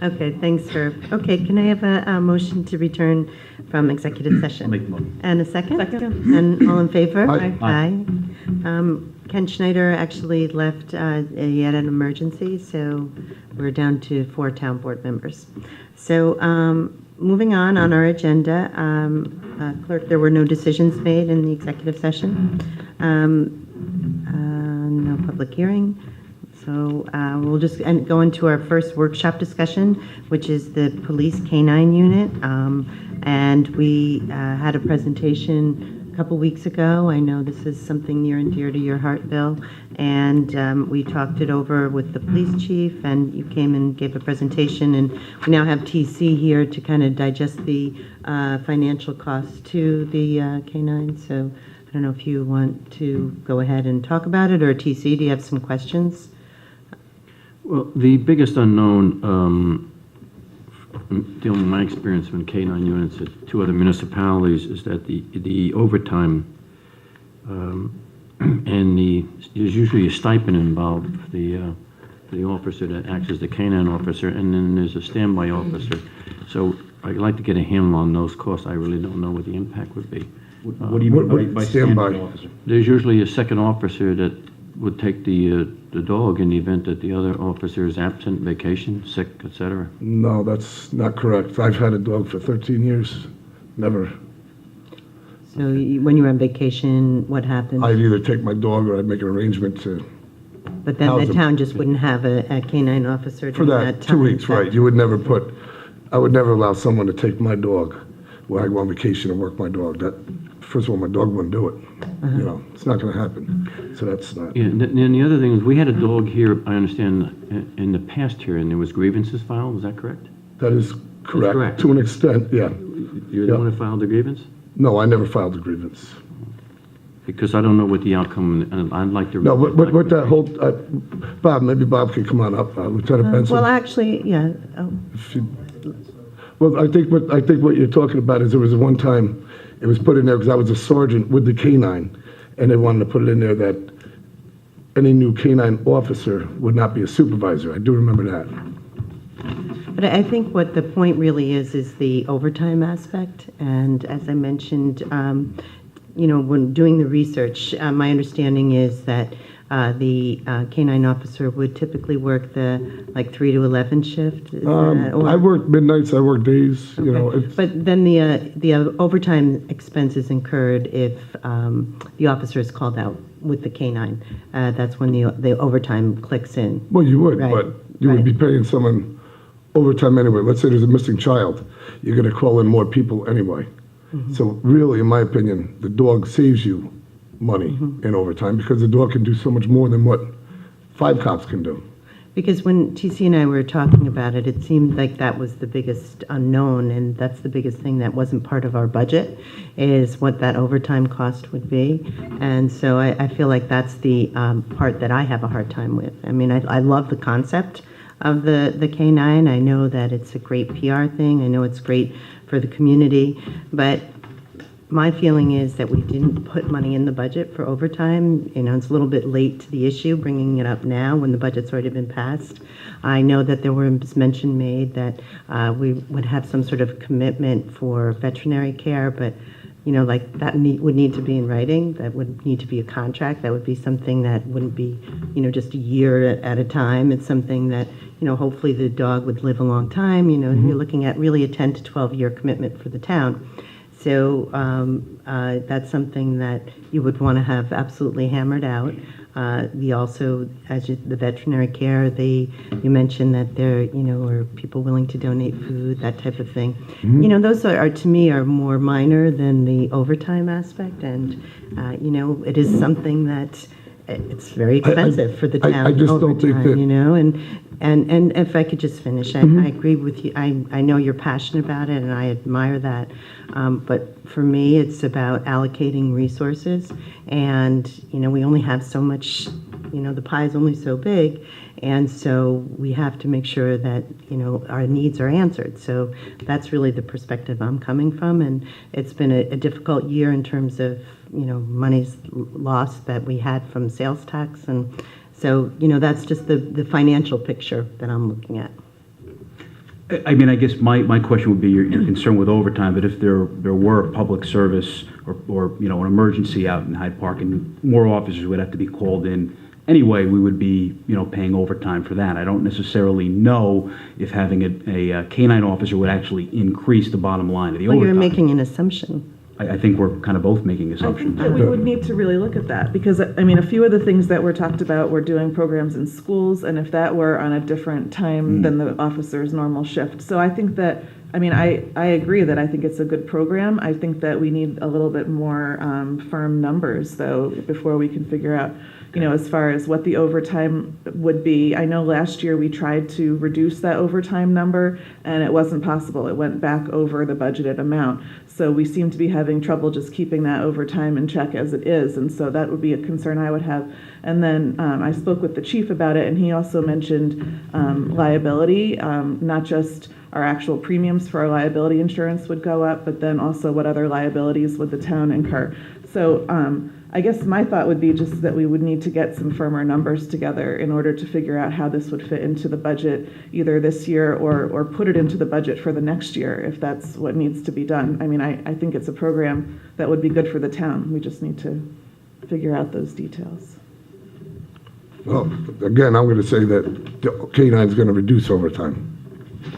Okay, thanks, Herb. Okay, can I have a motion to return from executive session? Make the motion. And a second? And all in favor? Aye. Aye. Ken Schneider actually left, he had an emergency, so we're down to 4 town board members. So moving on our agenda, clerk, there were no decisions made in the executive session. No public hearing. So we'll just go into our first workshop discussion, which is the police canine unit. And we had a presentation a couple weeks ago. I know this is something near and dear to your heart, Bill. And we talked it over with the police chief, and you came and gave a presentation. And we now have TC here to kind of digest the financial costs to the canine. So I don't know if you want to go ahead and talk about it, or TC, do you have some questions? Well, the biggest unknown, dealing with my experience with K9 units at 2 other municipalities, is that the overtime and there's usually a stipend involved for the officer that acts as the canine officer, and then there's a standby officer. So I'd like to get a handle on those costs. I really don't know what the impact would be. What do you mean by standby officer? There's usually a second officer that would take the dog in the event that the other officer is absent, vacation, sick, etc. No, that's not correct. I've had a dog for 13 years. Never. So when you were on vacation, what happened? I'd either take my dog or I'd make an arrangement to, But then the town just wouldn't have a canine officer for during that, time. 2 weeks, right. You would never I would never allow someone to take my dog while I go on vacation and work my dog. First of all, my dog wouldn't do it. You know, it's not going to happen. So that's not. Yeah, and then the other thing is, we had a dog here, I understand, in the past here, and there was grievances filed, is that correct? That is correct. correct. To an extent, yeah. You're the one who filed the grievance? No, I never filed a grievance. Because I don't know what the outcome, and I'd like to... No, what that whole, Bob, maybe Bob could come on up, Lieutenant Benson. Well, actually, yeah. Oh. Well, I think what you're talking about is there was one time it was put in there because I was a sergeant with the canine, and they wanted to put it in there that any new canine officer would not be a supervisor. I do remember that. But I think what the point really is the overtime aspect. And as I mentioned, you know, when doing the research, my understanding is that the canine officer would typically work the 3 to 11 shift. I work midnights, I work days, you know. But then the overtime expenses incurred if the officer is called out with the canine. That's when the overtime clicks in. Well, you would, Right, but you would be paying someone overtime anyway. Let's say there's a missing child. You're going to call in more people anyway. So really, in my opinion, the dog saves you money in overtime because the dog can do so much more than what 5 cops can do. Because when TC and I were talking about it, it seemed like that was the biggest unknown, and that's the biggest thing that wasn't part of our budget, is what that overtime cost would be. And so I feel like that's the part that I have a hard time with. I mean, I love the concept of the canine. I know that it's a great PR thing. I know it's great for the community, but my feeling is that we didn't put money in the budget for overtime. You know, it's a little bit late to the issue, bringing it up now when the budget's already been passed. I know that there was mention made that we would have some sort of commitment for veterinary care, but you know, like that would need to be in writing. That would need to be a contract. That would be something that wouldn't be, you know, just a year at a time. It's something that, you know, hopefully the dog would live a long time. You know, you're looking at really a 10 to 12-year commitment for the town. So that's something that you would want to have absolutely hammered out. Also, the veterinary care, you mentioned that there, you know, are people willing to donate food, that type of thing. You know, those are to me are more minor than the overtime aspect, and you know, it is something that it's very expensive for the town. I just don't think that, you know, and if I could just finish, I agree with you. I know you're passionate about it, and I admire that. But for me, it's about allocating resources, and you know, we only have so much. You know, the pie is only so big, and so we have to make sure that, you know, our needs are answered. So that's really the perspective I'm coming from, and it's been a difficult year in terms of, you know, money's lost that we had from sales tax, and so, you know, that's just the financial picture that I'm looking at. I mean, I guess my question would be your concern with overtime, but if there were a public service or an emergency out in Hyde Park and more officers would have to be called in anyway, we would be, paying overtime for that. I don't necessarily know if having a canine officer would actually increase the bottom line of the Well, overtime. you're making an assumption. I think we're kind of both making I think assumptions. that we would need to really look at that, because, I mean, a few of the things that were talked about were doing programs in schools, and if that were on a different time than the officer's normal shift. So I think that, I mean, I agree that I think it's a good program. I think that we need a little bit more firm numbers, though, before we can figure out, as far as what the overtime would be. I know last year we tried to reduce that overtime number, and it wasn't possible. It went back over the budgeted amount. So we seem to be having trouble just keeping that overtime in check as it is, and so that would be a concern I would have. And then I spoke with the chief about it, and he also mentioned liability, not just our actual premiums for our liability insurance would go up, but then also what other liabilities would the town incur. So I guess my thought would be just that we would need to get some firmer numbers together in order to figure out how this would fit into the budget either this year or put it into the budget for the next year if that's what needs to be done. I mean, I think it's a program that would be good for the town. We just need to figure out those details. Well, again, I'm going to say that the K-9's going to reduce overtime.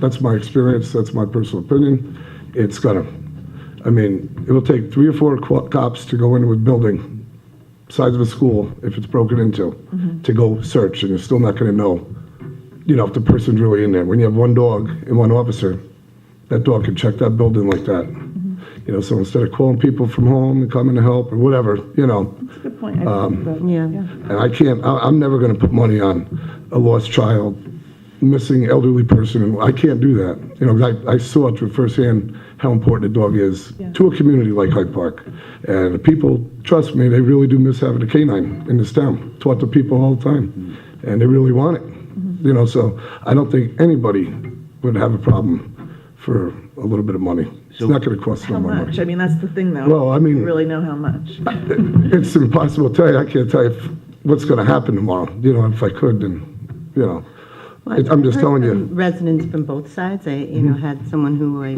That's my experience, that's my personal opinion. It's gonna, I mean, it will take 3 or 4 cops to go into a building, size of a school, if it's broken into, to go search, and you're still not gonna know, if the person's really in there. When you have one dog and one officer, that dog can check that building like that. So instead of calling people from home and coming to help or whatever, That's a good point. I think that, Yeah. and I'm never gonna put money on a lost child, missing elderly person, and I can't do that. I saw through firsthand how important a dog is to a community like Hyde Park. And the people, trust me, they really do miss having a canine in this town. Taught to people all the time, and they really want it. So I don't think anybody would have a problem for a little bit of money. It's not going to cost how no more much? money. I mean, that's the thing, though. Well, I mean- We really know how much. It's impossible to tell you. I can't tell you what's going to happen tomorrow. If I could, then, I'm just I've heard telling you. from residents from both sides. I, had someone who I,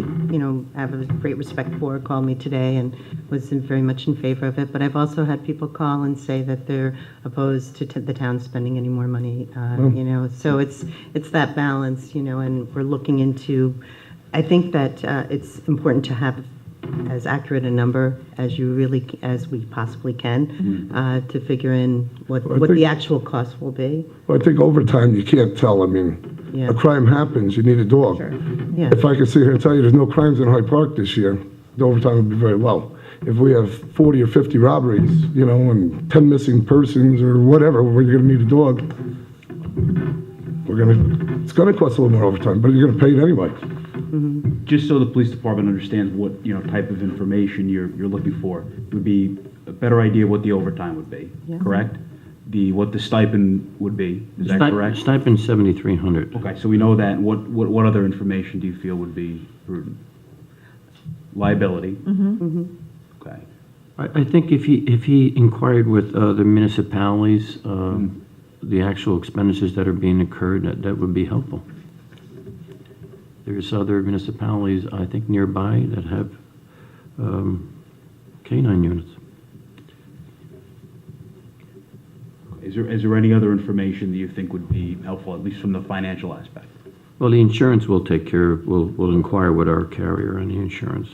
have a great respect for call me today and was very much in favor of it. But I've also had people call and say that they're opposed to the town spending any more money. So it's that balance, and we're looking into. I think that it's important to have as accurate a number as we possibly can to figure in what the actual cost will be. Well, I think overtime, you can't tell. I mean, Yeah. a crime happens, you need a dog. Sure. Yeah. If I could sit here and tell you there's no crimes in Hyde Park this year, the overtime would be very low. If we have 40 or 50 robberies, and 10 missing persons or whatever, we're going to need a dog. It's going to cost a little more overtime, but you're going to pay it anyway. Just so the police department understands what, type of information you're looking for, would be a better idea what the overtime would be, correct? What the stipend would be, is that correct? Stipend $7,300. Okay, so we know that. What other information do you feel would be prudent? Liability? Okay. I think if he inquired with the municipalities, the actual expenditures that are being incurred, that would be helpful. There's other municipalities, I think, nearby that have canine units. Is there any other information that you think would be helpful, at least from the financial aspect? Well, the insurance will take care of, we'll inquire with our carrier on the insurance.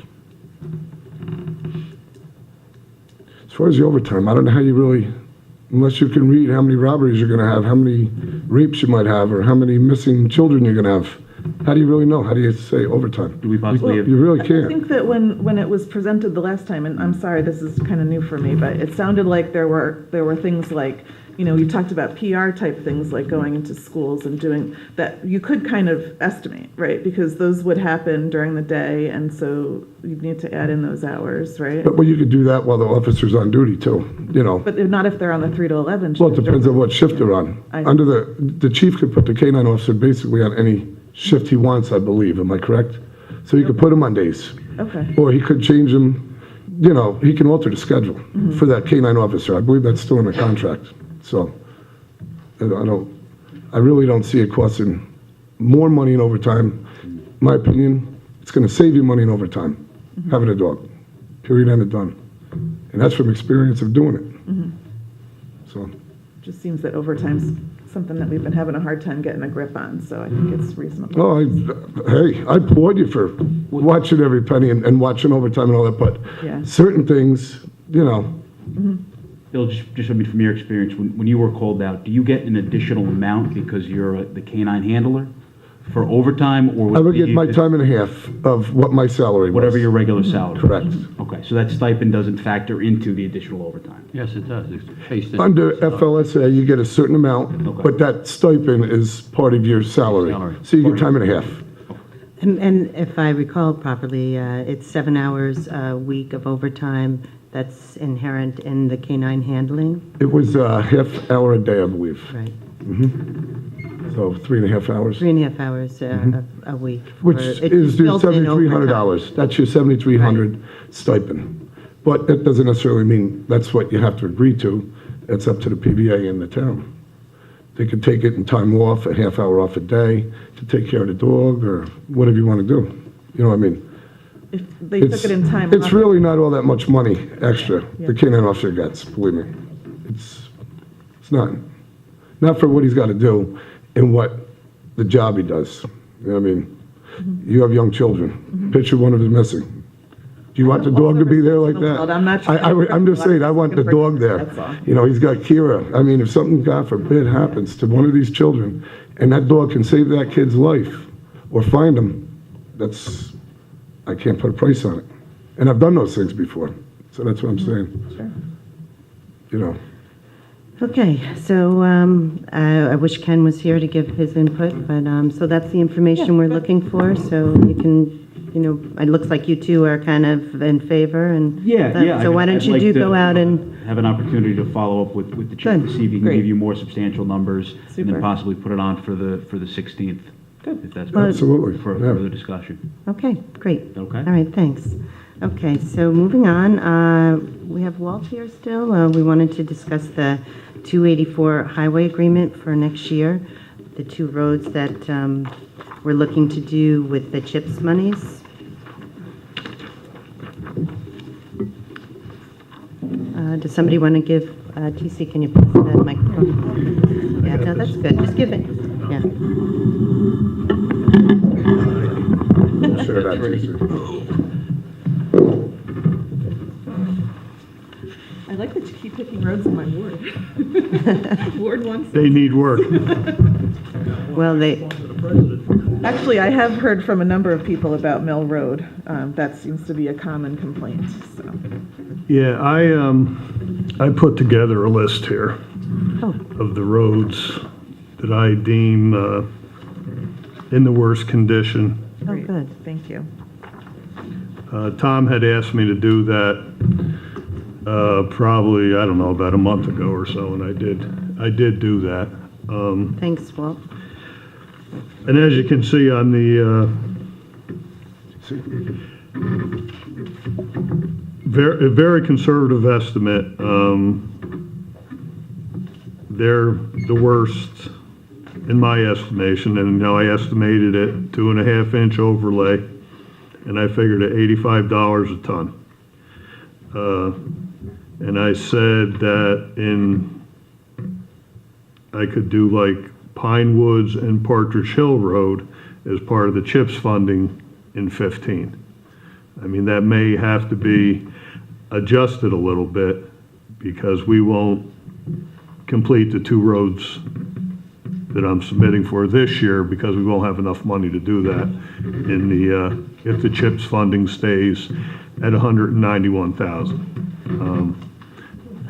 As far as the overtime, I don't know how you really, unless you can read how many robberies you're going to have, how many rapes you might have, or how many missing children you're going to have. How do you really know? How do you say overtime? Do we possibly have? You really I can't. think that when it was presented the last time, and I'm sorry, this is kind of new for me, but it sounded like there were things like, you talked about PR type things like going into schools and doing that you could kind of estimate, right? Because those would happen during the day, and so you need to add in those hours, right? But you could do that while the officer's on duty too, But not if they're on the 3 to 11 shift. Well, it depends on what shift they're on. I- Under the chief could put the canine officer basically on any shift he wants, I believe. Am I correct? So he could put him on days. Okay. Or he could change him, he can alter the schedule for that canine officer. I believe that's still in the contract. So I really don't see it costing more money in overtime my opinion, it's going to save you money in overtime, having a dog. Period, end of done. And that's from experience of doing it. So, Just seems that overtime's something that we've been having a hard time getting a grip on, so I think it's reasonable. oh, hey, I applaud you for watching every penny and watching overtime and all that, but Yeah. certain things, you know, Bill, just I mean, from your experience, when you were called out, do you get an additional amount because you're the canine handler for overtime, or I would get my time and a half of what my salary was. whatever your regular salary? Correct. Okay, so that stipend doesn't factor into the additional overtime? Yes, it does. It's based in- Under FLSA, you get a certain amount, Okay. but that stipend is part of your salary. Salary. So you get time and a half. And if I recall properly, it's 7 hours a week of overtime that's inherent in the canine handling, It was a half hour a day, I believe. right? So 3.5 hours. 3.5 hours a week. Which for- is it's your built in $7,300. That's your $7,300 stipend. But that doesn't necessarily mean that's what you have to agree to. It's up to the PVA and the town. They could take it in time off, a half hour off a day, to take care of the dog, or whatever you want to do. You know what I mean? If they took it in time It's off, really not all that much money extra Yeah. the canine officer gets, believe me. It's not. Not for what he's got to do and what the job he does. You know what I mean? You have young children. Picture one of them missing. Do you want the dog to be there like that? Well, I'm not I'm just saying, I want the dog there. That's all. You know, he's got Kira. I mean, if something, God forbid, happens to one of these children, and that dog can save that kid's life, or find him, I can't put a price on it. And I've done those things before, so that's what I'm saying. Sure. You know, Okay, so I wish Ken was here to give his input, but, so that's the information we're looking for, so you can, you know, it looks like you two are kind of in favor, and. So why don't you go out and, have an opportunity to follow up with the chief Good. to see if he can Great. give you more substantial numbers, and Super. then possibly put it on for the 16th. Good. If that's Absolutely, for yeah. further discussion. okay, great. Okay. All right, thanks. Okay, so moving on, we have Walt here still. We wanted to discuss the 284 highway agreement for next year, the two roads that we're looking to do with the CHIPS monies. Does somebody want to give, TC, can you pass that microphone? Yeah, no, that's good, just give it, yeah. share that, Tracy. I like that you keep picking roads in my ward. Ward 1. They need work. Well, Actually, I have heard from a number of people about Mill Road. That seems to be a common complaint, so. Yeah, I put together a list here oh, of the roads that I deem in the worst condition. oh, Great. good. Thank you. Tom had asked me to do that probably, I don't know, about a month ago or so, and I did do that. Thanks, Walt. And as you can see on the very conservative estimate, they're the worst in my estimation, and I estimated it 2.5-inch overlay, and I figured at $85 a ton. And I said that I could do like Pine Woods and Partridge Hill Road as part of the CHIPS funding in 15. I mean, that may have to be adjusted a little bit because we won't complete the two roads that I'm submitting for this year because we won't have enough money to do that if the CHIPS funding stays at 191,000.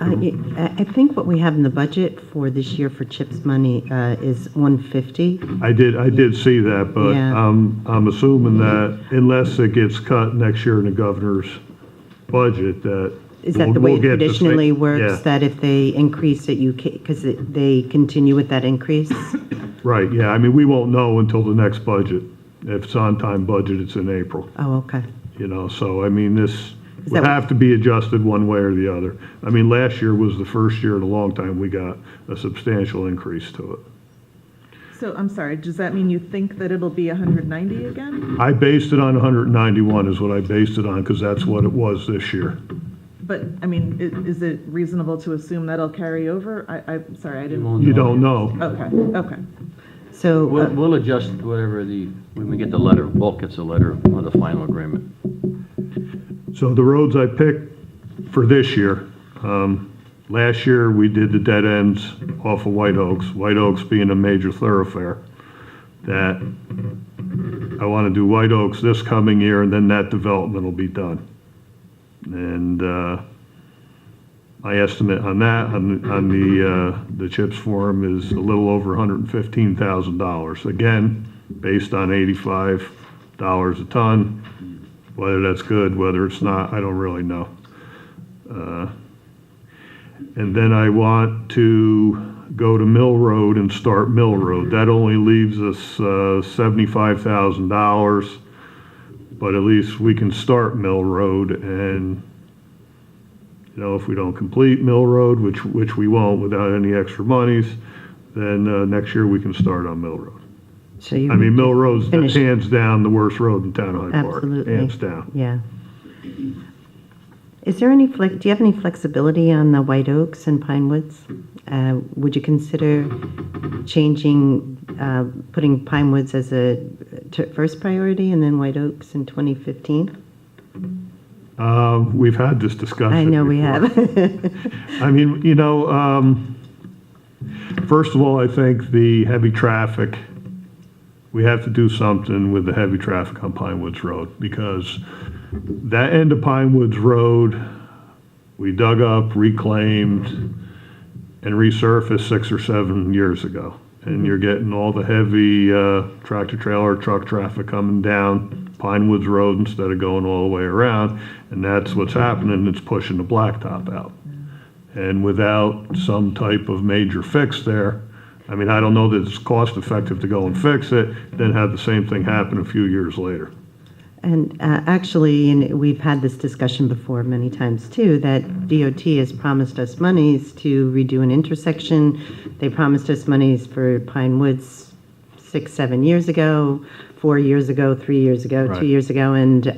I think what we have in the budget for this year for CHIPS money is 150. I did see that, but Yeah. I'm assuming that unless it gets cut next year in the governor's budget, that. Is that the way we'll it get the traditionally state- works, yeah. that if they increase it, because they continue with that increase? Right, yeah, I mean, we won't know until the next budget. If it's on-time budget, it's in April, Oh, okay. so I mean, this Is would that- have to be adjusted one way or the other. I mean, last year was the first year in a long time we got a substantial increase to it. So I'm sorry, does that mean you think that it'll be 190 again? I based it on 191 is what I based it on, because that's what it was this year. But, I mean, is it reasonable to assume that'll carry over? I'm sorry, I didn't, You don't know. okay. So, We'll adjust whatever when we get the letter, Walt gets a letter on the final agreement. So the roads I picked for this year, last year we did the dead ends off of White Oaks being a major thoroughfare. That I want to do White Oaks this coming year, and then that development will be done. And my estimate on that, on the CHIPS form, is a little over $115,000. Again, based on $85 a ton. Whether that's good, whether it's not, I don't really know. And then I want to go to Mill Road and start Mill Road. That only leaves us $75,000, but at least we can start Mill Road. And you know, if we don't complete Mill Road, which we won't without any extra monies, then next year we can start on Mill Road. so you. I mean, Mill Road's Finish- hands down the worst road in town of Hyde Park. Absolutely. Hands down. Yeah. Is there any, do you have any flexibility on the White Oaks and Pine Woods? Would you consider changing, putting Pine Woods as a first priority and then White Oaks in 2015? We've had this discussion. I know we before. have. I mean, you know, first of all, I think the heavy traffic, we have to do something with the heavy traffic on Pine Woods Road, because that end of Pine Woods Road, we dug up, reclaimed, and resurfaced 6 or 7 years ago. And you're getting all the heavy tractor trailer, truck traffic coming down Pine Woods Road instead of going all the way around. And that's what's happening, it's pushing the blacktop out. And without some type of major fix there, I mean, I don't know that it's cost effective to go and fix it, then have the same thing happen a few years later. And actually, and we've had this discussion before many times too, that DOT has promised us monies to redo an intersection. They promised us monies for Pine Woods 6, 7 years ago, 4 years ago, 3 years ago, Right. 2 years ago, and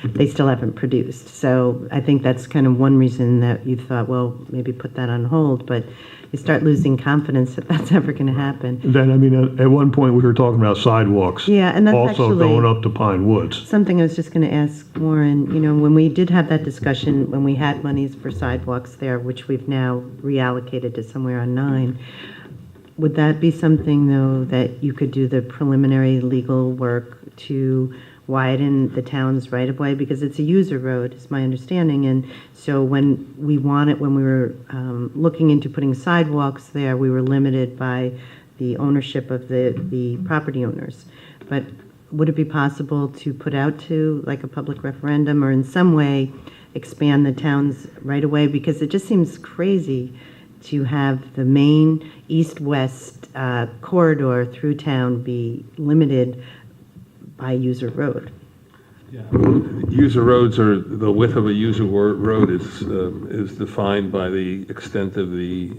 they still haven't produced. So I think that's kind of one reason that you thought, well, maybe put that on hold, but you start losing confidence that that's ever going to happen. Then, I mean, at one point, we were talking about sidewalks. Yeah, and that's Also actually- going up to Pine Woods. Something I was just going to ask Warren, you know, when we did have that discussion, when we had monies for sidewalks there, which we've now reallocated to somewhere on 9, would that be something, though, that you could do the preliminary legal work to widen the town's right-of-way? Because it's a user road, is my understanding, and so when we were looking into putting sidewalks there, we were limited by the ownership of the property owners. But would it be possible to put out to, like, a public referendum or in some way expand the town's right-of-way? Because it just seems crazy to have the main east-west corridor through town be limited by user road. User roads are, the width of a user road is defined by the extent of the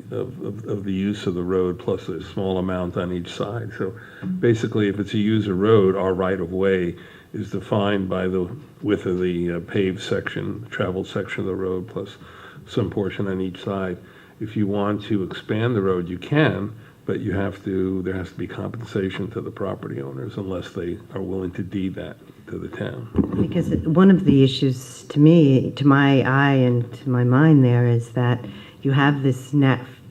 use of the road plus a small amount on each side. So basically, if it's a user road, our right-of-way is defined by the width of the paved section, traveled section of the road, plus some portion on each side. If you want to expand the road, you can, but there has to be compensation to the property owners unless they are willing to deed that to the town. Because one of the issues to me, to my eye and to my mind there, is that you have this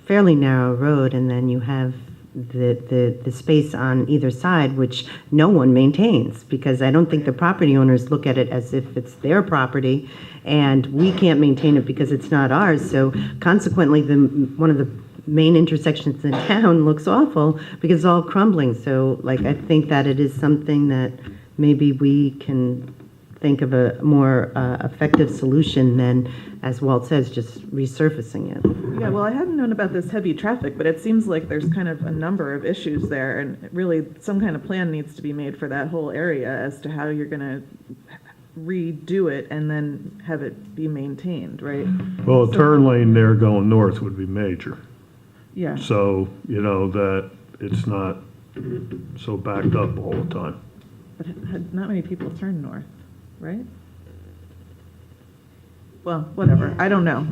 fairly narrow road, and then you have the space on either side, which no one maintains, because I don't think the property owners look at it as if it's their property, and we can't maintain it because it's not ours. So consequently, one of the main intersections in town looks awful because it's all crumbling. So, like, I think that it is something that maybe we can think of a more effective solution than, as Walt says, just resurfacing it. Yeah, well, I hadn't known about this heavy traffic, but it seems like there's kind of a number of issues there, and really some kind of plan needs to be made for that whole area as to how you're going to redo it and then have it be maintained, right? Well, a turn lane there going north would be major. Yeah. So, you know, that it's not so backed up all the time. But not many people turn north, right? Well, whatever, I don't know,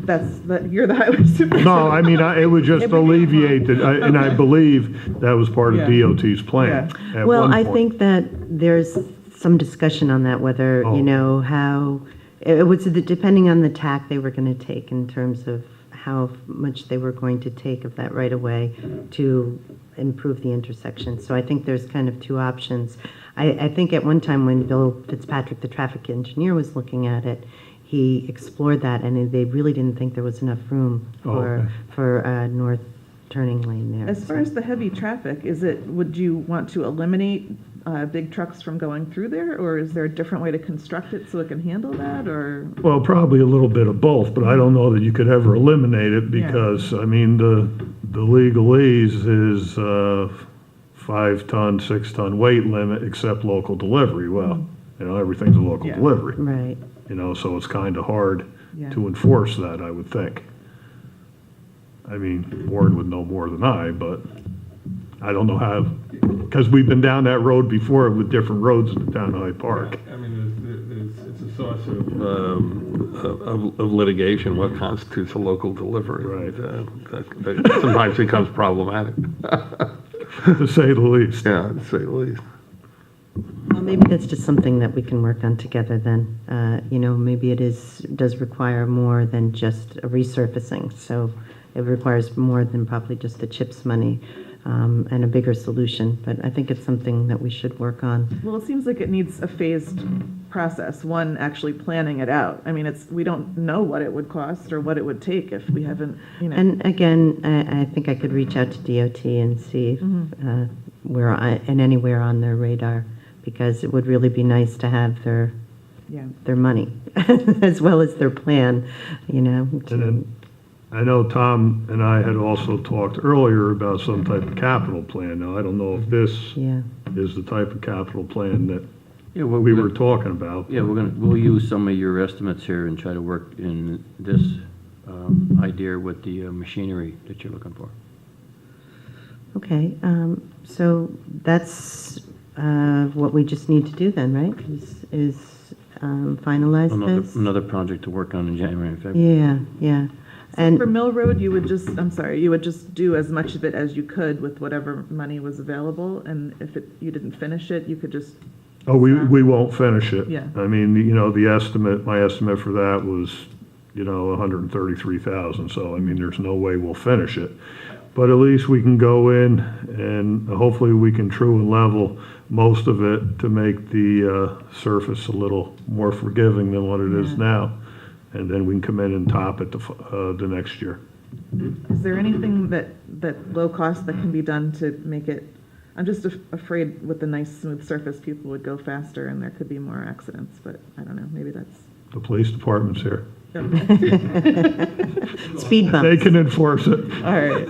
you're the highway supervisor. No, I mean, it would just alleviate, and I believe that was part of Yeah. DOT's plan at Well, one I point. think that there's some discussion on that, whether, Oh. you know, how, it was depending on the tack they were going to take in terms of how much they were going to take of that right of way to improve the intersection. So I think there's kind of two options. I think at one time when Bill Fitzpatrick, the traffic engineer, was looking at it, he explored that, and they really didn't think there was enough room Oh, okay. for a north turning lane there. As far as the heavy traffic, would you want to eliminate big trucks from going through there, or is there a different way to construct it so it can handle that, or? Well, probably a little bit of both, but I don't know that you could ever eliminate it Yeah. because, I mean, the legalese is 5-ton, 6-ton weight limit except local delivery. Well, you know, everything's a local Yeah. delivery, Right. you know, so it's kind of hard Yeah. to enforce that, I would think. I mean, Warren would know more than I, but I don't know how, because we've been down that road before with different roads in the town of Hyde Park. I mean, it's a source of litigation, what constitutes a local delivery. Right. That sometimes becomes problematic. To say the least. Yeah, to say the least. Well, maybe that's just something that we can work on together then. You know, maybe does require more than just a resurfacing. So it requires more than probably just the CHIPS money and a bigger solution. But I think it's something that we should work on. Well, it seems like it needs a phased process, one actually planning it out. I mean, we don't know what it would cost or what it would take if we haven't, you know. And again, I think I could reach out to DOT and see if we're and anywhere on their radar, because it would really be nice to have their money as well as their plan, you know. And then, I know Tom and I had also talked earlier about some type of capital plan. Now, I don't know if this Yeah. is the type of capital plan that Yeah, well, we were talking about. Yeah, we'll use some of your estimates here and try to work in this idea with the machinery that you're looking for. Okay, so that's what we just need to do then, right? Is finalize this? Another project to work on in January and February. Yeah. And For Mill Road, you would just do as much of it as you could with whatever money was available, and if you didn't finish it, you could just. Oh, we won't finish it. Yeah. I mean, you know, my estimate for that was, you know, 133,000. So, I mean, there's no way we'll finish it. But at least we can go in and hopefully we can true and level most of it to make the surface a little more forgiving than what it is now. And then we can come in and top it the next year. Is there anything that low cost that can be done to make it? I'm just afraid with the nice smooth surface, people would go faster and there could be more accidents. But I don't know. Maybe that's. The police department's here. speed bumps. They can enforce it. All right.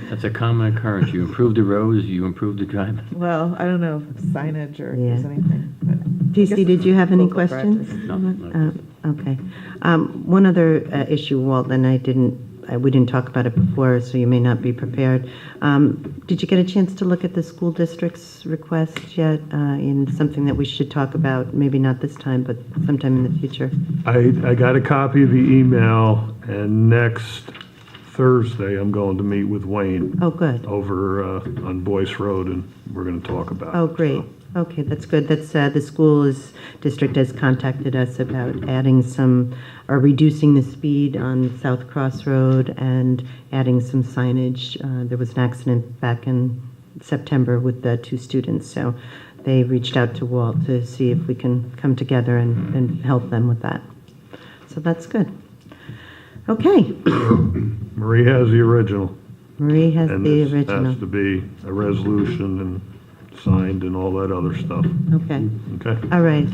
That's a common occurrence. You improve the roads, you improve the driving. Well, I don't know if signage or if there's Yeah. anything. But TC, did you have any local questions? practice. No. Okay. One other issue, Walt, and we didn't talk about it before, so you may not be prepared. Did you get a chance to look at the school district's request yet? In something that we should talk about, maybe not this time, but sometime in the future? I got a copy of the email, and next Thursday, I'm going to meet with Wayne Oh, good. over on Boyce Road, and we're going to talk about it. Oh, great. Okay, that's good. That's, the district has contacted us about adding or reducing the speed on South Cross Road and adding some signage. There was an accident back in September with the 2 students, so they reached out to Walt to see if we can come together and help them with that. So that's good. Okay, Marie has the original. Marie has And the this original. has to be a resolution and signed and all that other stuff. Okay, Okay? all right.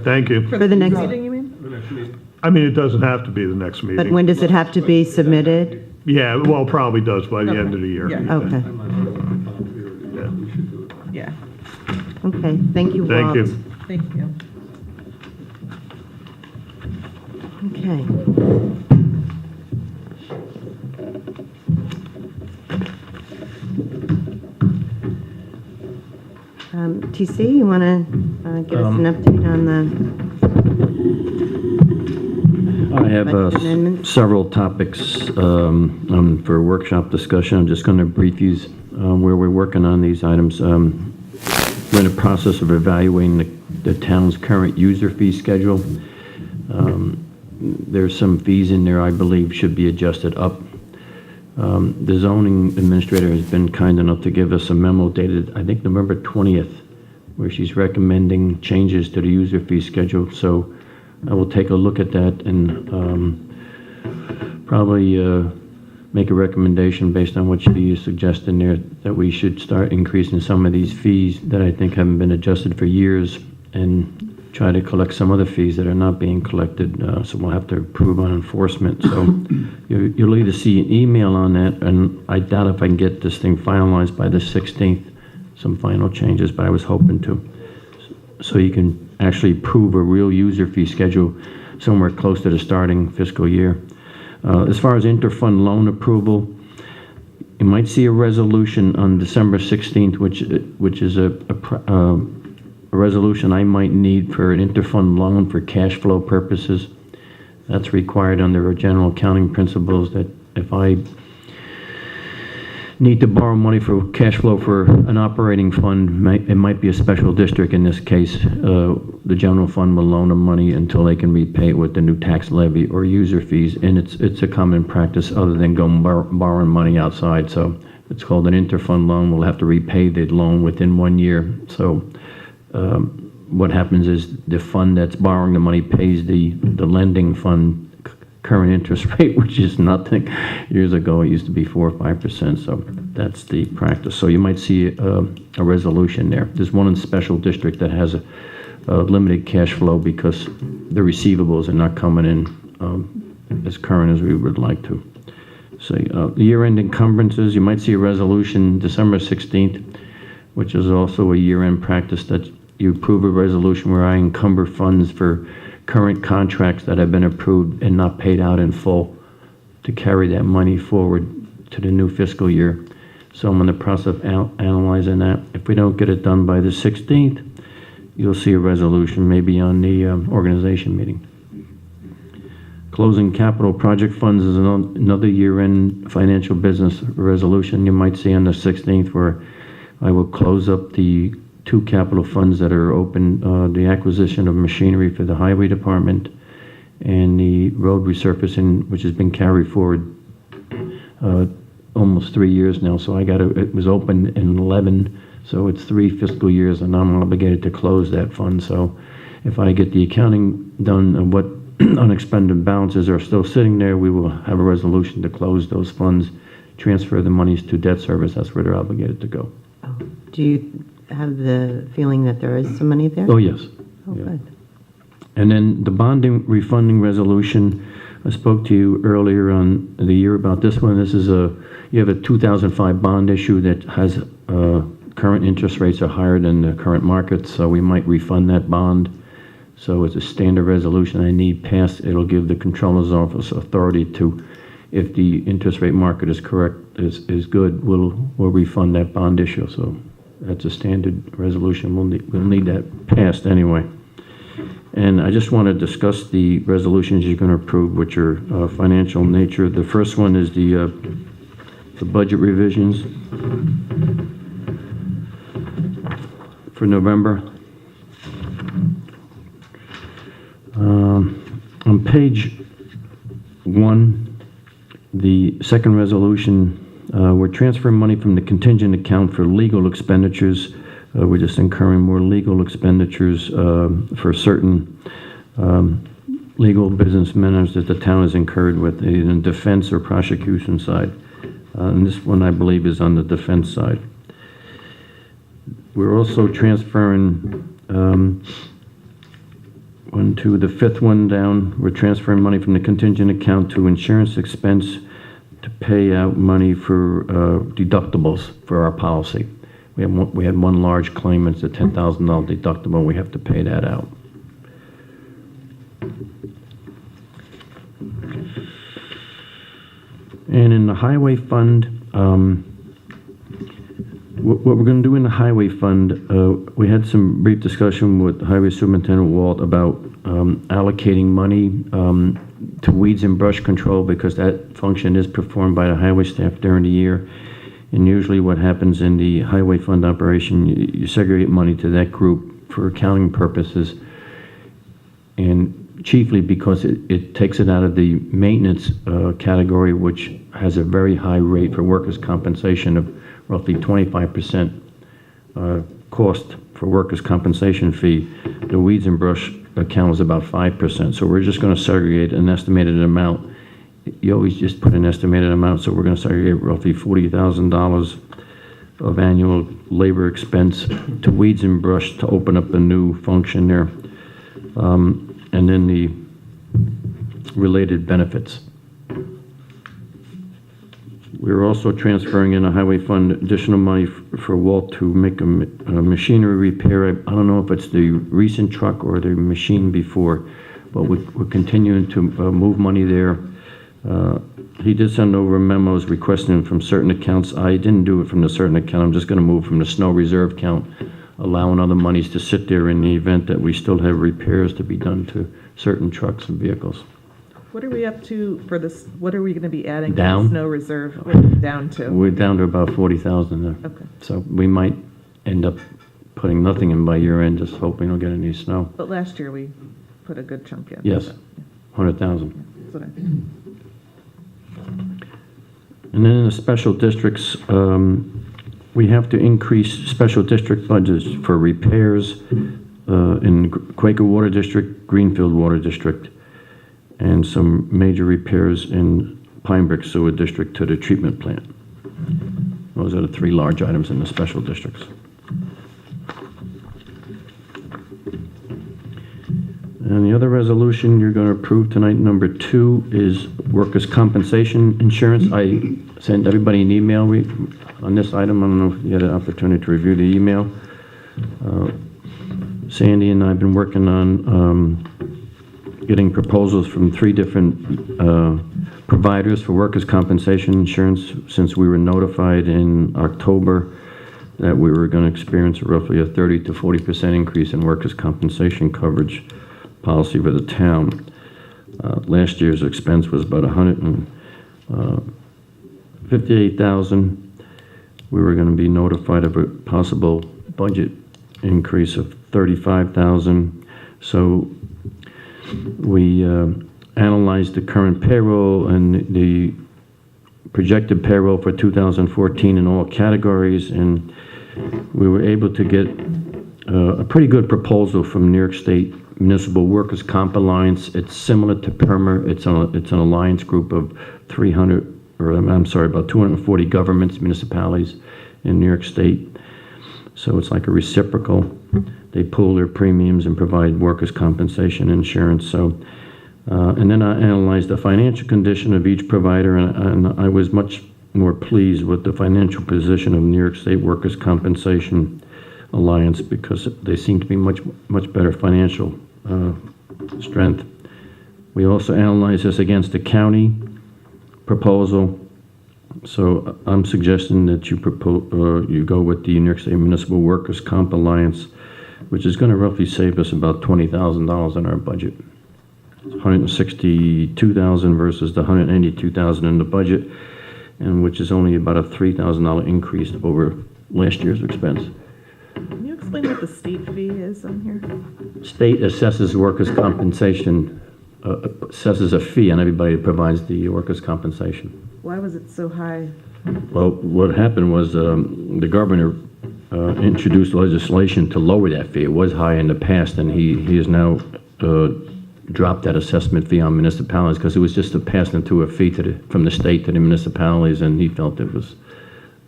Thank you. For the next, Meeting, you mean? I mean, it doesn't have to be the next but meeting. when does it have to be submitted? Yeah, well, probably does by the end of the year. Yeah. Okay, Yeah. okay. Thank you, Walt. Thank you. Thank you. Okay. TC, you want to give us an update on the I have budget amendments? several topics for workshop discussion. I'm just going to brief you where we're working on these items. We're in the process of evaluating the town's current user fee schedule. There's some fees in there I believe should be adjusted up. The zoning administrator has been kind enough to give us a memo dated, I think, November 20th, where she's recommending changes to the user fee schedule. So I will take a look at that and probably make a recommendation based on what she is suggesting there, that we should start increasing some of these fees that I think haven't been adjusted for years, and try to collect some other fees that are not being collected, so we'll have to approve on enforcement. So you'll either see an email on that, and I doubt if I can get this thing finalized by the 16th, some final changes, but I was hoping to. So you can actually approve a real user fee schedule somewhere close to the starting fiscal year. As far as interfund loan approval, you might see a resolution on December 16th, which is a resolution I might need for an interfund loan for cash flow purposes. That's required under our general accounting principles, that if I need to borrow money for cash flow for an operating fund, it might be a special district in this case, the general fund will loan them money until they can repay it with the new tax levy or user fees, and it's a common practice other than going borrowing money outside. So it's called an interfund loan. We'll have to repay the loan within 1 year. So what happens is the fund that's borrowing the money pays the lending fund current interest rate, which is nothing. Years ago, it used to be 4 or 5%, so that's the practice. So you might see a resolution there. There's one in the special district that has a limited cash flow because the receivables are not coming in as current as we would like to. So the year-end encumbrances, you might see a resolution December 16th, which is also a year-end practice, that you approve a resolution where I encumber funds for current contracts that have been approved and not paid out in full to carry that money forward to the new fiscal year. So I'm in the process of analyzing that. If we don't get it done by the 16th, you'll see a resolution maybe on the organization meeting. Closing capital project funds is another year-end financial business resolution you might see on the 16th, where I will close up the 2 capital funds that are open, the acquisition of machinery for the highway department and the road resurfacing, which has been carried forward almost 3 years now. So it was open in 11, so it's 3 fiscal years, and I'm obligated to close that fund. So if I get the accounting done of what unexpended balances are still sitting there, we will have a resolution to close those funds, transfer the monies to debt service. That's where they're obligated to go. Oh, do you have the feeling that there is some money there? Oh, yes. Oh, Yeah. good. And then the bonding refunding resolution, I spoke to you earlier on the year about this one. This is you have a 2005 bond issue that has current interest rates are higher than the current market, so we might refund that bond. So it's a standard resolution I need passed. It'll give the Comptroller's Office authority to, if the interest rate market is correct, is good, we'll refund that bond issue. So that's a standard resolution. We'll need that passed anyway. And I just want to discuss the resolutions you're going to approve, which are financial in nature. The first one is the budget revisions for November. On page 1, the second resolution, we're transferring money from the contingent account for legal expenditures. We're just incurring more legal expenditures for certain legal business matters that the town has incurred with the defense or prosecution side. And this one, I believe, is on the defense side. We're also transferring the fifth one down. We're transferring money from the contingent account to insurance expense to pay out money for deductibles for our policy. We had one large claim. It's a $10,000 deductible. We have to pay that out. And in the highway fund, What we're going to do in the highway fund, we had some brief discussion with Highway Superintendent Walt about allocating money to weeds and brush control, because that function is performed by the highway staff during the year. And usually what happens in the highway fund operation, you segregate money to that group for accounting purposes, and chiefly because it takes it out of the maintenance category, which has a very high rate for workers' compensation of roughly 25% cost for workers' compensation fee. The weeds and brush account is about 5%. So we're just going to segregate an estimated amount. You always just put an estimated amount, so we're going to segregate roughly $40,000 of annual labor expense to weeds and brush to open up a new function there. And then the related benefits. We're also transferring in a highway fund additional money for Walt to make a machinery repair. I don't know if it's the recent truck or the machine before, but we're continuing to move money there. He did send over memos requesting from certain accounts. I didn't do it from the certain account. I'm just going to move from the snow reserve account, allowing other monies to sit there in the event that we still have repairs to be done to certain trucks and vehicles. What are we up to for this? What are we going to be adding to Down? the snow reserve? What are we down to? We're down to about 40,000 there. Okay. So we might end up putting nothing in by year end, just hoping we'll get any snow. But last year we put a good chunk in. Yes, So, 100,000. that's what I- And then in the special districts, we have to increase special district budgets for repairs in Quaker Water District, Greenfield Water District, and some major repairs in Pine Brook Sewer District to the treatment plant. Those are the three large items in the special districts. And the other resolution you're going to approve tonight, number 2, is workers' compensation insurance. I sent everybody an email on this item. I don't know if you had an opportunity to review the email. Sandy and I have been working on getting proposals from 3 different providers for workers' compensation insurance, since we were notified in October that we were going to experience roughly a 30 to 40% increase in workers' compensation coverage policy for the town. Last year's expense was about $158,000. We were going to be notified of a possible budget increase of $35,000. So we analyzed the current payroll and the projected payroll for 2014 in all categories, and we were able to get a pretty good proposal from New York State Municipal Workers' Comp Alliance. It's similar to PERMA. It's an alliance group of about 240 governments, municipalities in New York State. So it's like a reciprocal. They pool their premiums and provide workers' compensation insurance. So, and then I analyzed the financial condition of each provider, and I was much more pleased with the financial position of New York State Workers' Compensation Alliance, because they seem to be much better financial strength. We also analyzed this against the county proposal. So I'm suggesting that you go with the New York State Municipal Workers' Comp Alliance, which is going to roughly save us about $20,000 in our budget. $162,000 versus the $182,000 in the budget, and which is only about a $3,000 increase over last year's expense. Can you explain what the state fee is on here? State assesses workers' compensation, assesses a fee on everybody that provides the workers' compensation. Why was it so high? Well, what happened was the governor introduced legislation to lower that fee. It was high in the past, and he has now dropped that assessment fee on municipalities, because it was just passed into a fee from the state to the municipalities, and he felt it was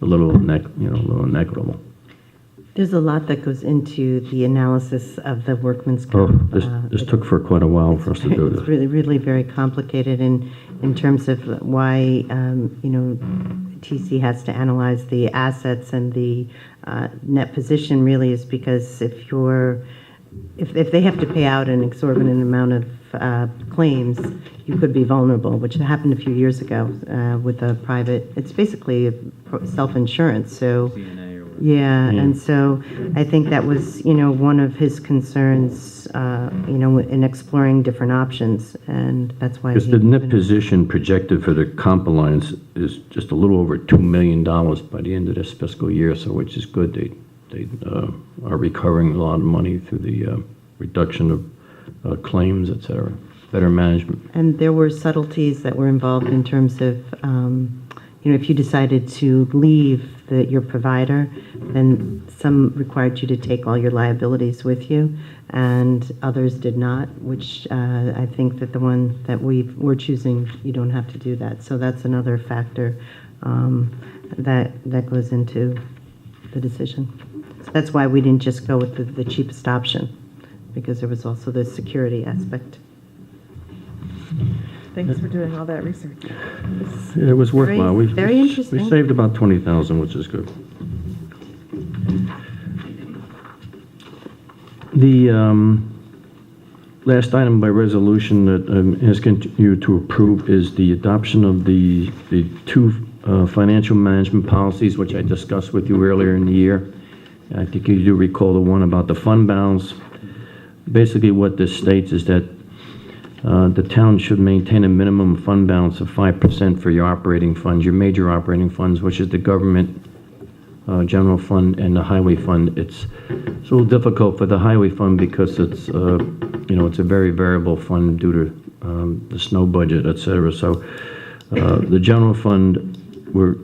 a little inequitable. There's a lot that goes into the analysis of the workman's Oh, comp. this took for quite a while for us to do It's this. really very complicated in terms of why, TC has to analyze the assets, and the net position really is because if they have to pay out an exorbitant amount of claims, you could be vulnerable, which happened a few years ago with a private, it's basically self-insurance, so. CNA or Yeah, and so I think that was, one of his concerns, in exploring different options, and that's why. Because the net position projected for the comp alliance is just a little over $2 million by the end of this fiscal year, so which is good. They are recovering a lot of money through the reduction of claims, et cetera, better management. And there were subtleties that were involved in terms of, if you decided to leave your provider, then some required you to take all your liabilities with you, and others did not, which I think that the one that we're choosing, you don't have to do that. So that's another factor that goes into the decision. So that's why we didn't just go with the cheapest option, because there was also the security aspect. Thanks for doing all that research. It was worthwhile. Very interesting. We saved about $20,000, which is good. The last item by resolution that I'm asking you to approve is the adoption of the two financial management policies, which I discussed with you earlier in the year. I think you do recall the one about the fund balance. Basically, what this states is that the town should maintain a minimum fund balance of 5% for your operating funds, your major operating funds, which is the government general fund and the highway fund. It's a little difficult for the highway fund because it's it's a very variable fund due to the snow budget, et cetera. So the general fund, we're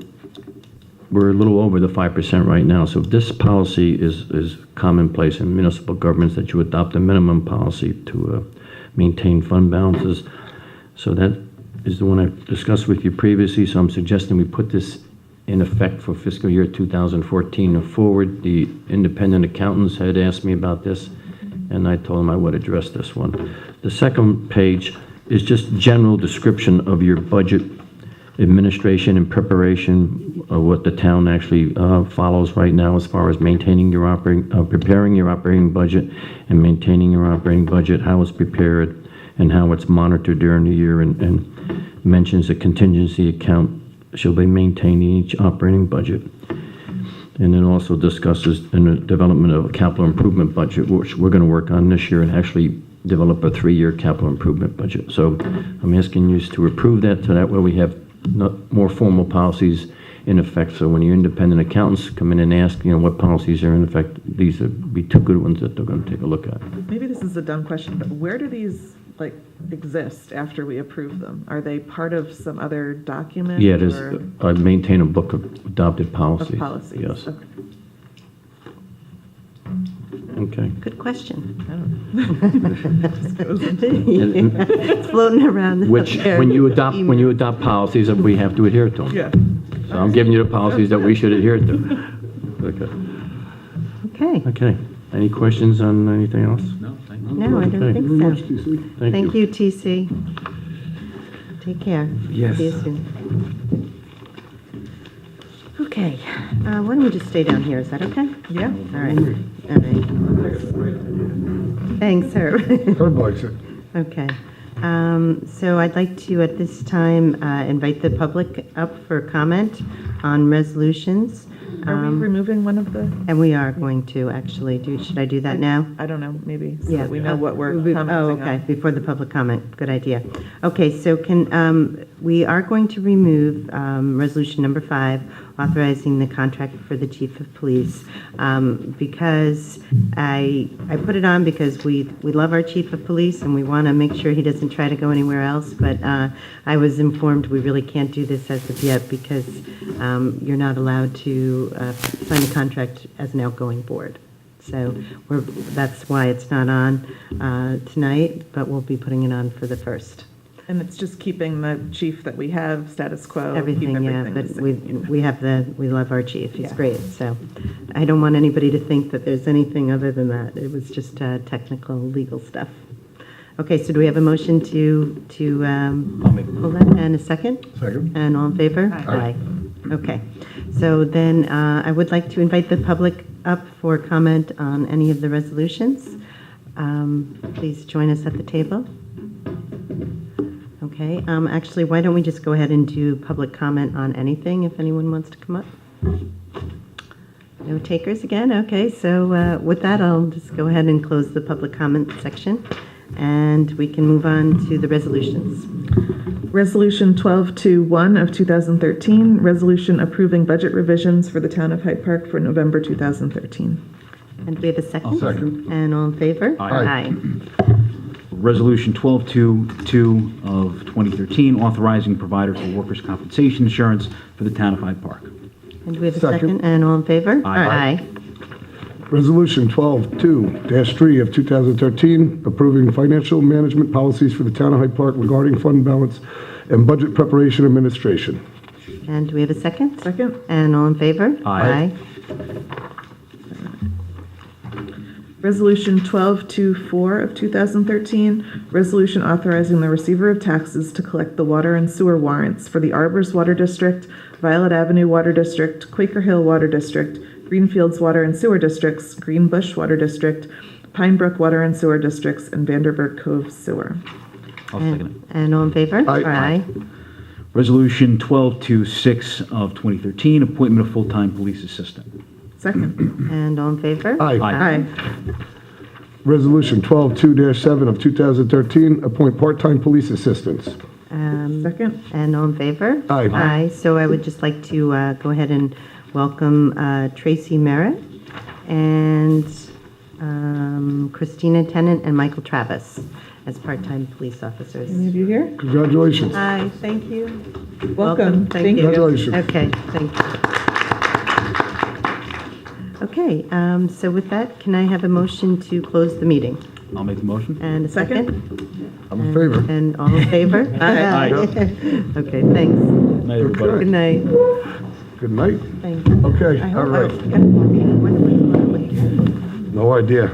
a little over the 5% right now. So this policy is commonplace in municipal governments, that you adopt a minimum policy to maintain fund balances. So that is the one I've discussed with you previously. So I'm suggesting we put this in effect for fiscal year 2014 and forward. The independent accountants had asked me about this, and I told them I would address this one. The second page is just general description of your budget administration and preparation of what the town actually follows right now as far as maintaining your preparing your operating budget and maintaining your operating budget, how it's prepared and how it's monitored during the year, and mentions a contingency account shall be maintained in each operating budget. And then also discusses in the development of a capital improvement budget, which we're going to work on this year and actually develop a 3-year capital improvement budget. So I'm asking you to approve that, so that way we have more formal policies in effect. So when your independent accountants come in and ask, what policies are in effect, these would be two good ones that they're going to take a look at. Maybe this is a dumb question, but where do these exist after we approve them? Are they part of some other document? Yeah, it is. or I maintain a book of adopted policies. Of policies? Yes. Okay. Okay. Good question. I don't know. Just goes into- It's floating around. Which, there. when you adopt policies, that we have to adhere to them. Yeah. So I'm giving you the policies that we should adhere to. Okay. Okay. Okay. Any questions on anything else? No, thank you. No, I don't Okay. think Very much, so. TC. Thank you, TC. Take care. Yes. See you soon. Okay. Why don't we just stay down here? Is that okay? Yeah. All right. All right. Thanks, Herb. Herb likes it. Okay. So I'd like to, at this time, invite the public up for comment on resolutions. Are we removing one of the, And we are going to actually should I do that now? I don't know, maybe, so Yeah. that we know what we're Oh, commenting okay, on. before the public comment. Good idea. Okay, so we are going to remove resolution number 5, authorizing the contract for the chief of police, because I put it on because we love our chief of police and we want to make sure he doesn't try to go anywhere else, but I was informed we really can't do this as of yet because you're not allowed to sign a contract as an outgoing board. So that's why it's not on tonight, but we'll be putting it on for the 1st. And it's just keeping the chief that we have status quo. keep Everything, yeah, the but same. we love our chief, he's Yeah. great, so I don't want anybody to think that there's anything other than that. It was just technical, legal stuff. Okay, so do we have a motion to pull that, and a second? Second. And all in favor? Aye. Okay, so then I would like to invite the public up for comment on any of the resolutions. Please join us at the table. Okay, actually, why don't we just go ahead and do public comment on anything, if anyone wants to come up? No takers again? Okay, so with that, I'll just go ahead and close the public comment section, and we can move on to the resolutions. Resolution 1221 of 2013, resolution approving budget revisions for the town of Hyde Park for November 2013. And we have a second? I'll second. And all in favor? Aye. Resolution 1222 of 2013, authorizing provider for workers' compensation insurance for the town of Hyde Park. And we have a Second. second? And all in favor? Aye. Resolution 12-2-3 of 2013, approving financial management policies for the town of Hyde Park regarding fund balance and budget preparation administration. And do we have a second? Second. And all in favor? Aye. Resolution 1224 of 2013, resolution authorizing the receiver of taxes to collect the water and sewer warrants for the Arbors Water District, Violet Avenue Water District, Quaker Hill Water District, Greenfields Water and Sewer Districts, Green Bush Water District, Pine Brook Water and Sewer Districts, and Vanderburg Cove Sewer. I'll second it. And all in favor? Aye. Resolution 1226 of 2013, appointment of full-time police assistant. Second. And all in favor? Aye. Aye. Resolution 12-2-7 of 2013, appoint part-time police assistants. Second. And all in favor? Aye. Aye. So I would just like to go ahead and welcome Tracy Merritt and Christina Tennant and Michael Travis as part-time police officers. Any of you here? Congratulations. Hi, thank you. Welcome. Thank you. Congratulations. Okay, thank you. Okay, so with that, can I have a motion to close the meeting? I'll make the motion. And a second? I'm in favor. And all in favor? Aye. Okay, thanks. Night, everybody. Good night. Good night. Thank you. Okay, I all hope right. When was it? No idea.